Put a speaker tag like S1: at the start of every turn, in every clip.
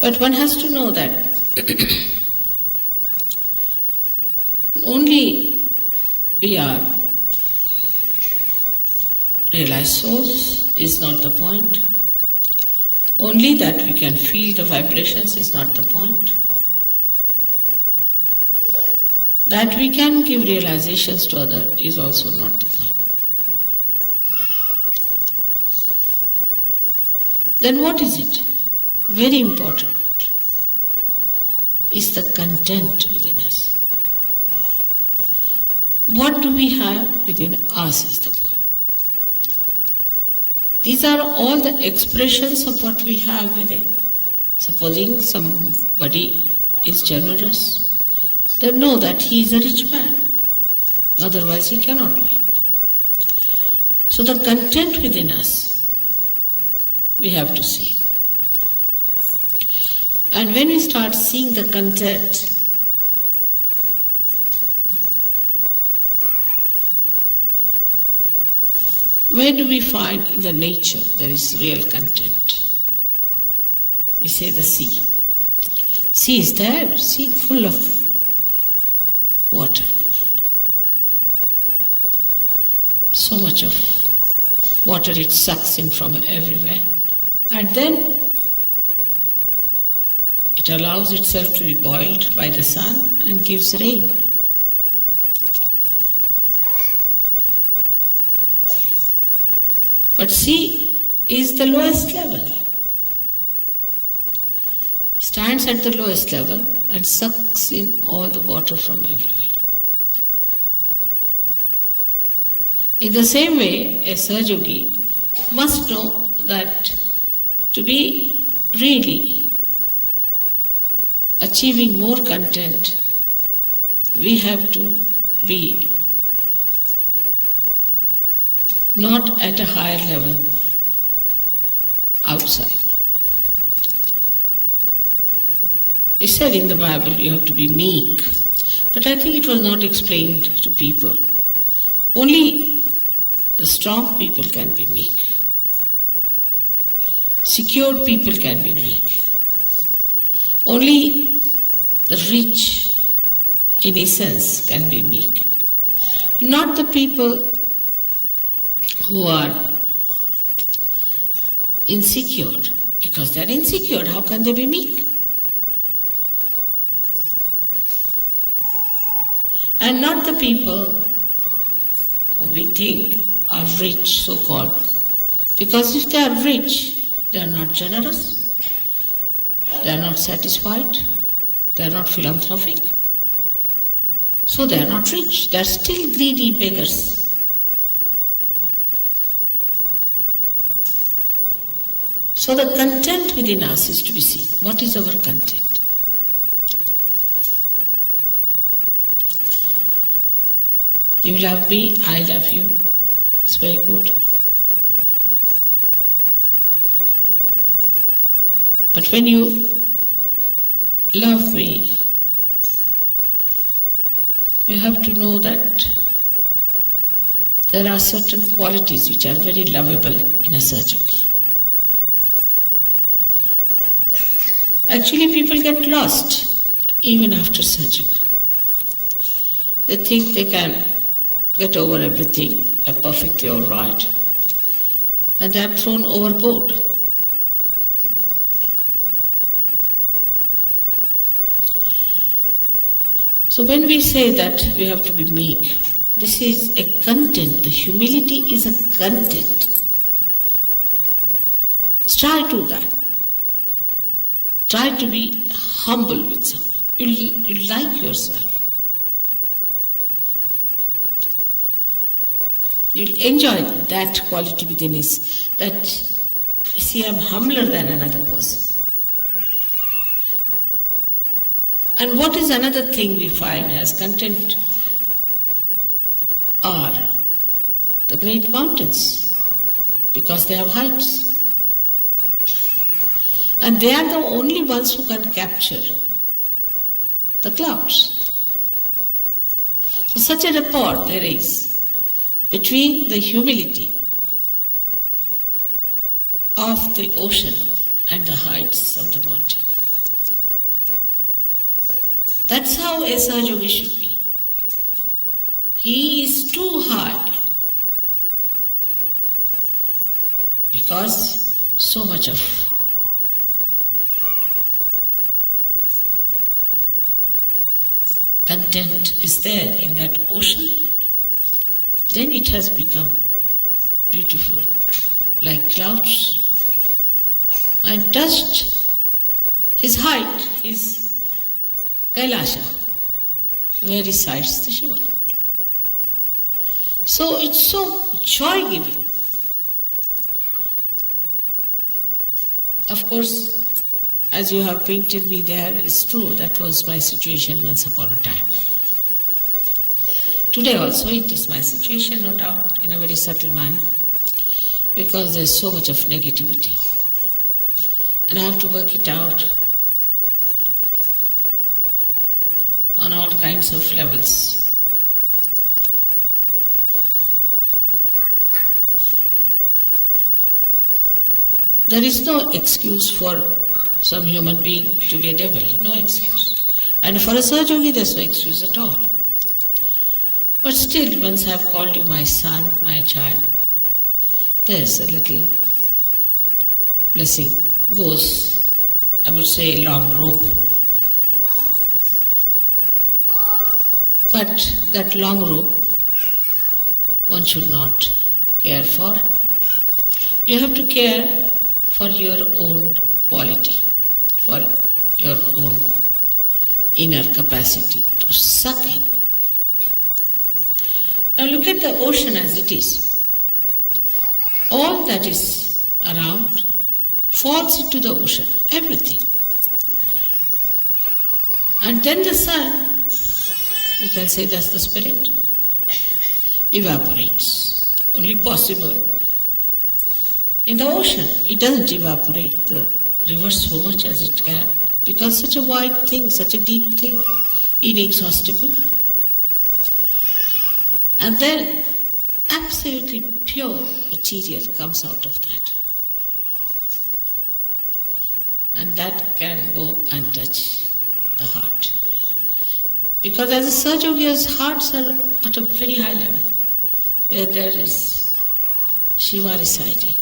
S1: But one has to know that only we are realized souls is not the point. Only that we can feel the vibrations is not the point. That we can give realizations to others is also not the point. Then what is it? Very important is the content within us. What do we have within us is the point. These are all the expressions of what we have within. Supposing somebody is generous, then know that he is a rich man. Otherwise he cannot be. So the content within us, we have to see. And when we start seeing the content, where do we find in the nature there is real content? We say the sea. Sea is there, sea full of water. So much of water it sucks in from everywhere. And then it allows itself to be boiled by the sun and gives rain. But sea is the lowest level. Stands at the lowest level and sucks in all the water from everywhere. In the same way, a Sahajogi must know that to be really achieving more content, we have to be not at a higher level outside. It said in the Bible you have to be meek, but I think it was not explained to people. Only the strong people can be meek. Secure people can be meek. Only the rich, in essence, can be meek. Not the people who are insecure. Because they are insecure, how can they be meek? And not the people who we think are rich, so-called. Because if they are rich, they are not generous, they are not satisfied, they are not philanthropic. So they are not rich, they are still greedy beggars. So the content within us is to be seen. What is our content? You love me, I love you. It's very good. But when you love me, you have to know that there are certain qualities which are very lovable in a Sahajogi. Actually, people get lost even after Sahajoga. They think they can get over everything, are perfectly all right, and they are thrown overboard. So when we say that we have to be meek, this is a content. The humility is a content. Try to that. Try to be humble with someone. You like yourself. You'll enjoy that quality within us, that, see, I'm humbler than another person. And what is another thing we find as content are the great mountains, because they have heights. And they are the only ones who can capture the clouds. So such a rapport there is between the humility of the ocean and the heights of the mountain. That's how a Sahaja Yogi should be. He is too high because so much of content is there in that ocean. Then it has become beautiful, like clouds. And touched his height, his Kailasha, where resides the Shiva. So it's so joy-giving. Of course, as you have painted me there, it's true, that was my situation once upon a time. Today also it is my situation, no doubt, in a very subtle manner, because there's so much of negativity. And I have to work it out on all kinds of levels. There is no excuse for some human being to be a devil, no excuse. And for a Sahaja Yogi, there's no excuse at all. But still, once I have called you my son, my child, there's a little blessing. Goes, I would say, a long rope. But that long rope, one should not care for. You have to care for your own quality, for your own inner capacity to suck in. Now look at the ocean as it is. All that is around falls into the ocean, everything. And then the sun, we can say that's the spirit, evaporates. Only possible in the ocean. It doesn't evaporate the river so much as it can, because such a wide thing, such a deep thing, inexhaustible. And then absolutely pure material comes out of that. And that can go and touch the heart. Because as a Sahaja Yogi's hearts are at a very high level, where there is Shiva residing.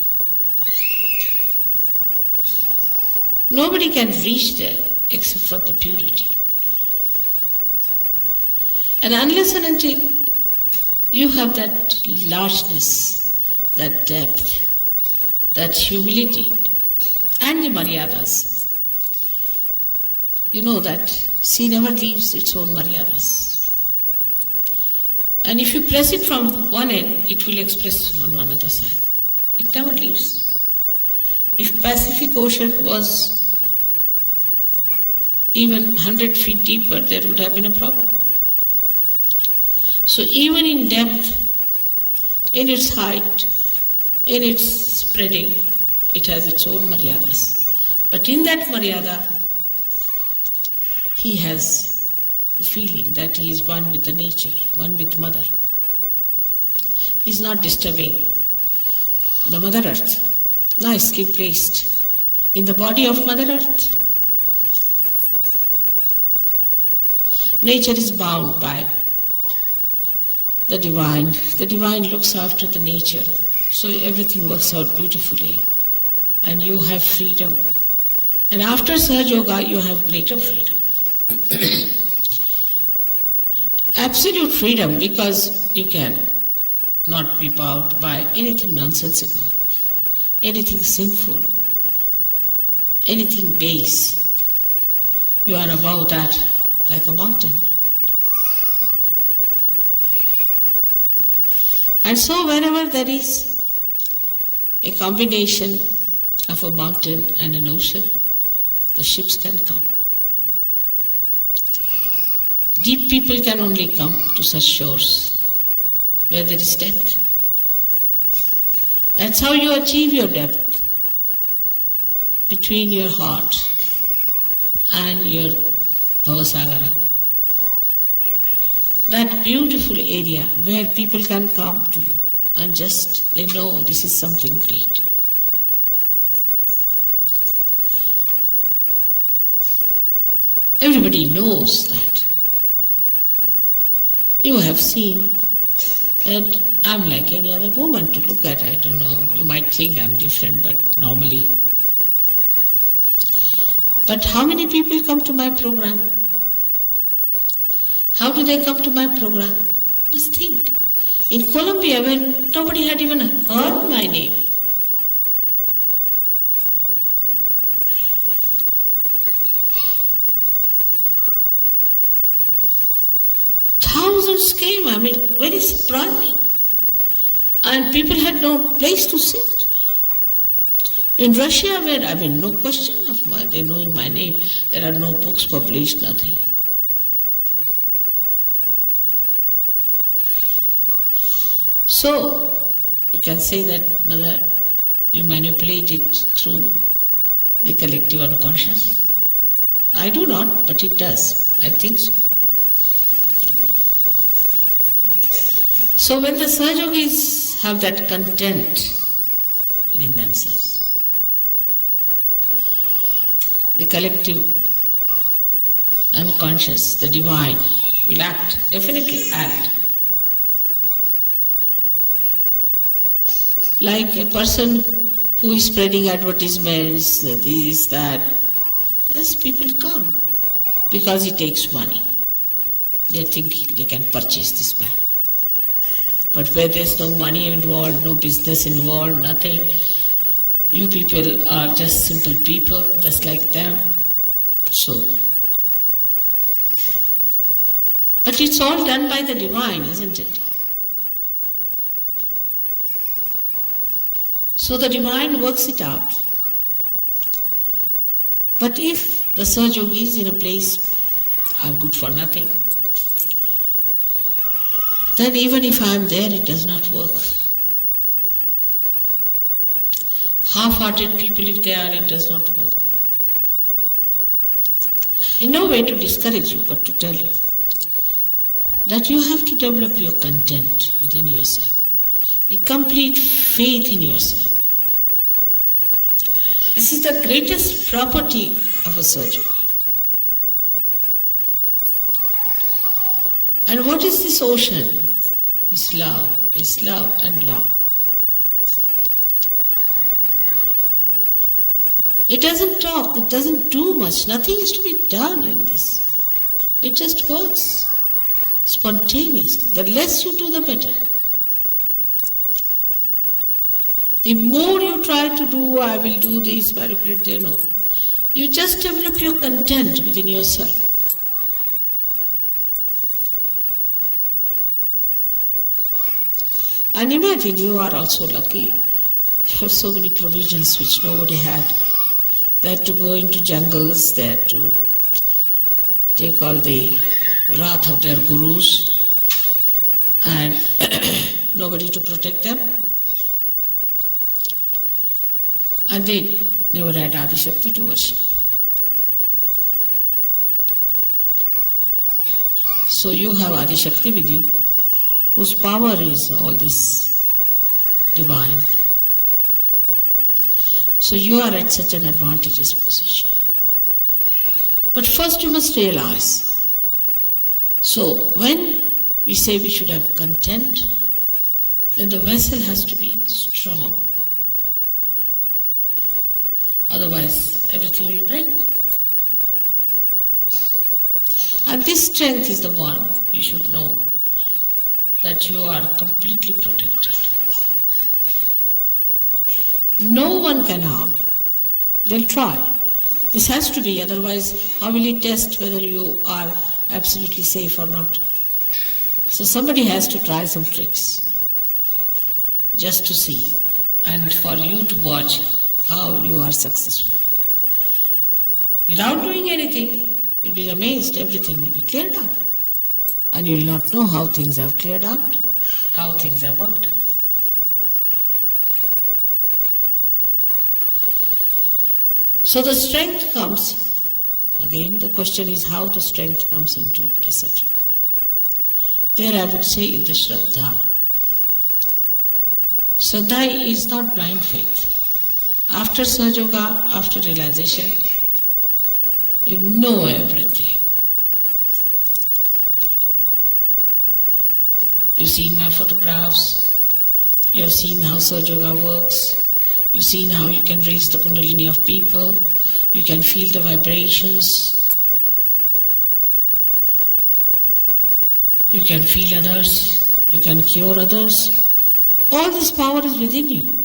S1: Nobody can reach there except for the purity. And unless and until you have that largeness, that depth, that humility, and the maryadas, you know that sea never leaves its own maryadas. And if you press it from one end, it will express on one other side. It never leaves. If Pacific Ocean was even 100 feet deeper, there would have been a problem. So even in depth, in its height, in its spreading, it has its own maryadas. But in that maryada, he has a feeling that he is one with the nature, one with Mother. He is not disturbing the Mother Earth, nicely placed in the body of Mother Earth. Nature is bound by the divine. The divine looks after the nature, so everything works out beautifully. And you have freedom. And after Sahaja Yoga, you have greater freedom. Absolute freedom, because you can not be bound by anything nonsensical, anything sinful, anything base. You are above that like a mountain. And so whenever there is a combination of a mountain and an ocean, the ships can come. Deep people can only come to such shores where there is depth. That's how you achieve your depth, between your heart and your Bhavasagara. That beautiful area where people can come to you and just they know this is something great. Everybody Everybody knows that. You have seen that I'm like any other woman to look at. I don't know, you might think I'm different, but normally. But how many people come to my program? How do they come to my program? Just think. In Colombia, when nobody had even heard my name, thousands came, very surprising. And people had no place to sit. In Russia, where, no question of they knowing my name, there are no books published, nothing. So, you can say that, Mother, you manipulate it through the collective unconscious. I do not, but it does. I think so. So when the Sahajogis have that content within themselves, the collective unconscious, the divine, will act, definitely act. Like a person who is spreading advertisements, this, that, yes, people come because it takes money. They think they can purchase this bag. But where there's no money involved, no business involved, nothing, you people are just simple people, just like them. So, but it's all done by the divine, isn't it? So the divine works it out. But if the Sahajogis in a place are good for nothing, then even if I am there, it does not work. Half-hearted people, if they are, it does not work. In no way to discourage you, but to tell you that you have to develop your content within yourself, a complete faith in yourself. This is the greatest property of a Sahajogi. And what is this ocean? It's love and love. It doesn't talk, it doesn't do much, nothing is to be done in this. It just works spontaneously. The less you do, the better. The more you try to do, I will do this, manipulate, no. You just develop your content within yourself. And imagine you are also lucky. You have so many provisions which nobody had. They had to go into jungles, they had to take all the wrath of their gurus and nobody to protect them. And they never had Adi Shakti to worship. So you have Adi Shakti with you, whose power is all this divine. So you are at such an advantageous position. But first you must realize. So when we say we should have content, then the vessel has to be strong. Otherwise, everything will break. And this strength is the one you should know, that you are completely protected. No one can harm you. They'll try. This has to be, otherwise how will you test whether you are absolutely safe or not? So somebody has to try some tricks just to see and for you to watch how you are successful. Without doing anything, you'll be amazed, everything will be cleared out. And you'll not know how things have cleared out, how things have worked out. So the strength comes, again the question is how the strength comes into a Sahaja. There I would say in the Shraddha. Shraddha is not blind faith. After Sahajoga, after realization, you know everything. You've seen my photographs. You have seen how Surge Yoga works. You've seen how you can raise the Kundalini of people. You can feel the vibrations. You can feel others. You can cure others. All this power is within you.